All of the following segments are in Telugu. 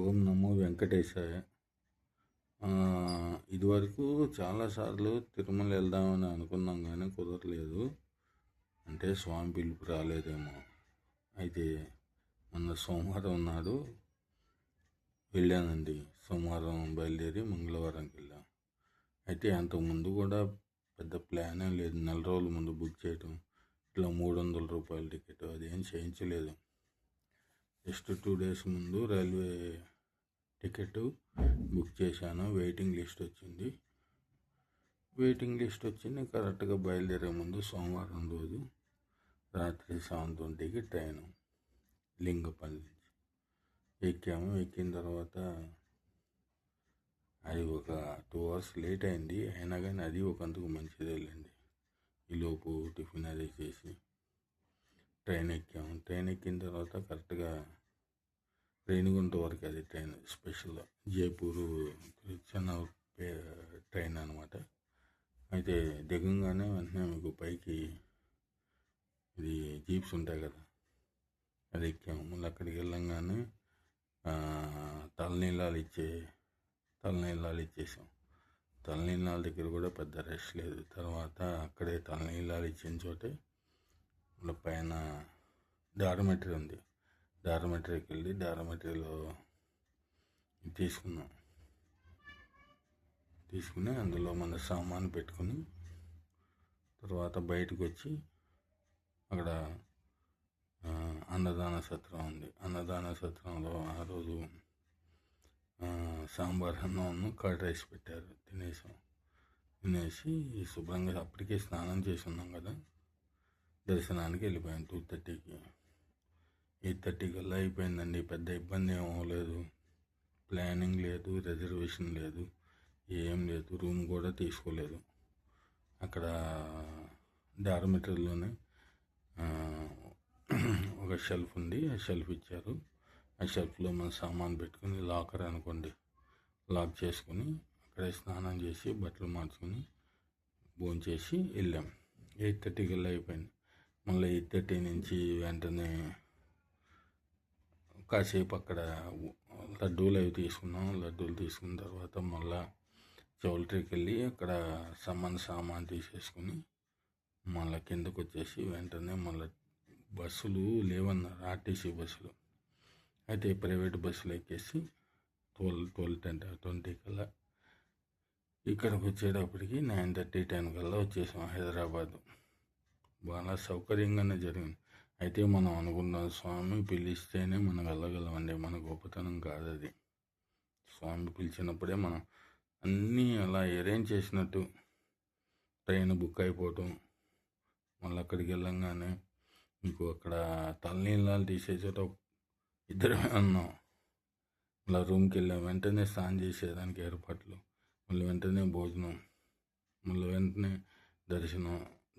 ఓం నమో వెంకటేశాయ. ఇదివరకు చాలాసార్లు తిరుమల వెళ్దామని అనుకున్నాం కానీ కుదరలేదు. అంటే స్వామి పిలుపు రాలేదేమో. అయితే మొన్న సోమవారం నాడు వెళ్ళానండి. సోమవారం బయలుదేరి మంగళవారంకి వెళ్ళాం. అయితే అంతకుముందు కూడా పెద్ద ప్లాన్ ఏం లేదు. నెల రోజుల ముందు బుక్ చేయటం, ఇట్లా 300 రూపాయల టికెట్ అదేం చేయించలేదు. జస్ట్ 2 days ముందు రైల్వే టికెట్ బుక్ చేశాను. వెయిటింగ్ లిస్ట్ వచ్చింది. కరెక్ట్గా బయలుదేరే ముందు సోమవారం రోజు రాత్రి 7:20కి ట్రైను లింగపల్లి నుంచి ఎక్కాము. ఎక్కిన తర్వాత అది ఒక 2 hours లేట్ అయింది. అయినా కానీ అది ఒకందుకు మంచిదే వెళ్ళండి. ఈలోపు టిఫిన్ అది చేసి ట్రైన్ ఎక్కాము. ట్రైన్ ఎక్కిన తర్వాత కరెక్ట్గా రేణిగుంట వరకు అది ట్రైన్ స్పెషల్ జైపూరు చిన్న ట్రైన్ అనమాట. అయితే దిగంగానే వెంటనే మీకు పైకి ఇది జీప్స్ ఉంటాయి కదా, అది ఎక్కాము. మళ్ళీ అక్కడికి వెళ్ళంగానే తలనీలాలు ఇచ్చేసాం. తలనీలాల దగ్గర కూడా పెద్ద రష్ లేదు. తర్వాత అక్కడే తలనీలాలు ఇచ్చిన చోటే మళ్ళీ పైన డార్మెటరీ ఉంది. డార్మెటరీకి వెళ్ళి డార్మెటరీలో తీసుకుని అందులో మన సామాను పెట్టుకుని తర్వాత బయటకు వచ్చి అక్కడ అన్నదాన సత్రం ఉంది. అన్నదాన సత్రంలో ఆ రోజు సాంబార్ అన్నం కర్డ్ రైస్ పెట్టారు. తినేసి శుభ్రంగా అప్పటికే స్నానం చేసి ఉన్నాం కదా, దర్శనానికి వెళ్ళిపోయాం. 2:30కి 8:30 కల్లా అయిపోయిందండి. పెద్ద ఇబ్బంది ఏం అవ్వలేదు. ప్లానింగ్ లేదు, రిజర్వేషన్ లేదు, ఏం లేదు. రూమ్ కూడా తీసుకోలేదు. అక్కడ డార్మెటరీలోనే ఒక షెల్ఫ్ ఉంది. ఆ షెల్ఫ్ ఇచ్చారు. ఆ షెల్ఫ్లో మన సామాన్ పెట్టుకుని లాకర్ అనుకోండి లాక్ చేసుకుని అక్కడే స్నానం చేసి బట్టలు మార్చుకుని భోంచేసి వెళ్ళాం. 8:30 కల్లా అయిపోయింది. మళ్ళీ 8:30 నుంచి వెంటనే కాసేపు అక్కడ లడ్డూలు అవి తీసుకున్నాం. లడ్డూలు తీసుకున్న తర్వాత మళ్ళీ చౌల్ట్రీకి వెళ్ళి అక్కడ సామాన్ తీసేసుకుని మళ్ళీ కిందకు వచ్చేసి వెంటనే మళ్ళీ బస్సులు లేవన్నారు, ఆర్టీసీ బస్సులు. అయితే ప్రైవేట్ బస్సులు ఎక్కేసి 12:20 కల్లా ఇక్కడికి వచ్చేటప్పటికి 9:30, 10 కల్లా వచ్చేసాం హైదరాబాదు. బాగా సౌకర్యంగానే జరిగింది. అయితే మనం అనుకున్నాం స్వామి పిలిస్తేనే మనం వెళ్ళగలమండి. మన గొప్పతనం కాదు అది. స్వామి పిలిచినప్పుడే మనం అన్నీ అలా అరేంజ్ చేసినట్టు ట్రైన్ బుక్ అయిపోవటం. మళ్ళీ అక్కడికి వెళ్ళంగానే మీకు అక్కడ తలనీళ్ళాలు తీసే చోట ఇద్దరమే ఉన్నాం. మళ్ళీ రూమ్కి వెళ్ళాం. వెంటనే స్నానం చేసేదానికి ఏర్పాట్లు, మళ్ళీ వెంటనే భోజనం, మళ్ళీ వెంటనే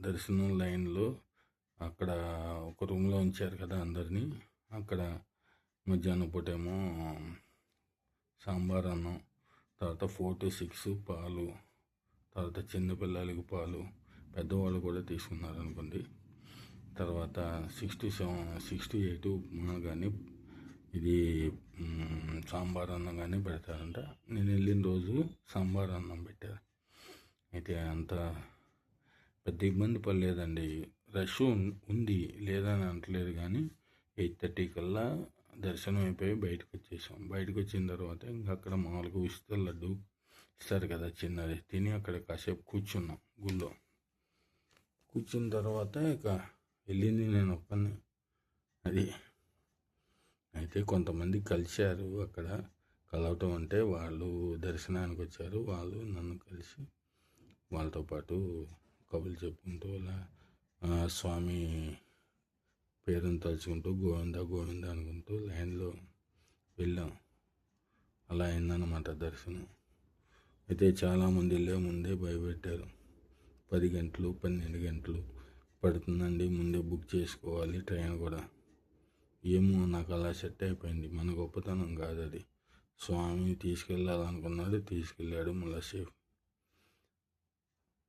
దర్శనం లైన్లో అక్కడ ఒక రూమ్లో ఉంచారు కదా అందరినీ. అక్కడ మధ్యాహ్నం పూటేమో సాంబార్ అన్నం, తర్వాత 4 to 6 పాలు, తర్వాత చిన్నపిల్లలకి పాలు, పెద్దవాళ్ళు కూడా తీసుకున్నారు అనుకోండి. తర్వాత 6 to 8 ఉప్మా కానీ ఇది సాంబార్ అన్నం కానీ పెడతారంట. నేను వెళ్ళిన రోజు సాంబార్ అన్నం పెట్టారు. అయితే అంత పెద్ద ఇబ్బంది పడలేదండి. రష్ ఉంది లేదని అంటలేదు, కానీ 8:30 కల్లా దర్శనం అయిపోయి బయటకు వచ్చేసాం. బయటకు వచ్చిన తర్వాత ఇంకా అక్కడ మామూలుగా ఉచిత లడ్డు ఇస్తారు కదా చిన్నది, తిని అక్కడ కాసేపు కూర్చున్నాం గుళ్ళో. కూర్చున్న తర్వాత ఇక వెళ్ళింది నేను ఒక్కనే. అది అయితే కొంతమంది కలిశారు అక్కడ. కలవటం అంటే వాళ్ళు దర్శనానికి వచ్చారు. వాళ్ళు నన్ను కలిసి వాళ్ళతో పాటు కబుర్లు చెప్పుకుంటూ అలా స్వామి పేరును తలుచుకుంటూ గోవింద గోవింద అనుకుంటూ లైన్లో వెళ్ళాం. అలా అయిందన్నమాట దర్శనం. అయితే చాలామంది వెళ్ళే ముందే భయపెట్టారు. 10 గంటలు 12 గంటలు పడుతుందండి, ముందే బుక్ చేసుకోవాలి ట్రైన్ కూడా. ఏమో నాకు అలా సెట్ అయిపోయింది. మన గొప్పతనం కాదు అది. స్వామి తీసుకెళ్ళాలనుకున్నాడు, తీసుకెళ్ళాడు. మళ్ళీ సేఫ్.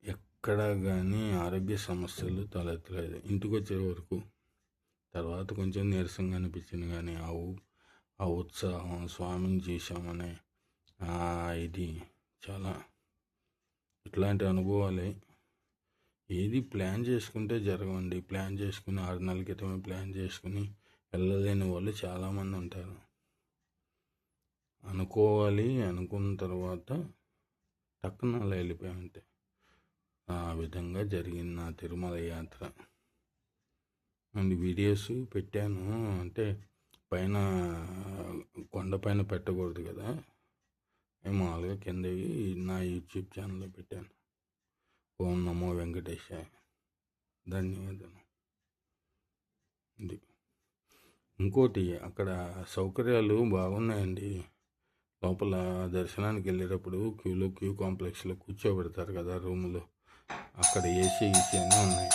ఎక్కడ కానీ ఆరోగ్య సమస్యలు తలెత్తలేదు ఇంటికి వచ్చే వరకు. తర్వాత కొంచెం నీరసంగా అనిపించింది, కానీ ఆ ఉత్సాహం, స్వామిని చూసామనే ఇది చాలా ఇట్లాంటి అనుభవాలే. ఏది ప్లాన్ చేసుకుంటే జరగవండి. ప్లాన్ చేసుకుని 6 నెలల క్రితమే ప్లాన్ చేసుకుని వెళ్ళలేని వాళ్ళు చాలామంది ఉంటారు. అనుకోవాలి, అనుకున్న తర్వాత టక్కున అలా వెళ్ళిపోయామంటే ఆ విధంగా జరిగింది నా తిరుమల యాత్ర. అండ్ వీడియోస్ పెట్టాను, అంటే పైన కొండపైన పెట్టకూడదు కదా, మామూలుగా కిందవి నా యూట్యూబ్ ఛానల్లో పెట్టాను. ఓం నమో వెంకటేశాయ. ధన్యవాదాలు. ఇది ఇంకోటి, అక్కడ సౌకర్యాలు బాగున్నాయండి. లోపల దర్శనానికి వెళ్ళేటప్పుడు క్యూ కాంప్లెక్స్లో కూర్చోబెడతారు కదా రూములో, అక్కడ ఏసీ అన్నీ ఉన్నాయి.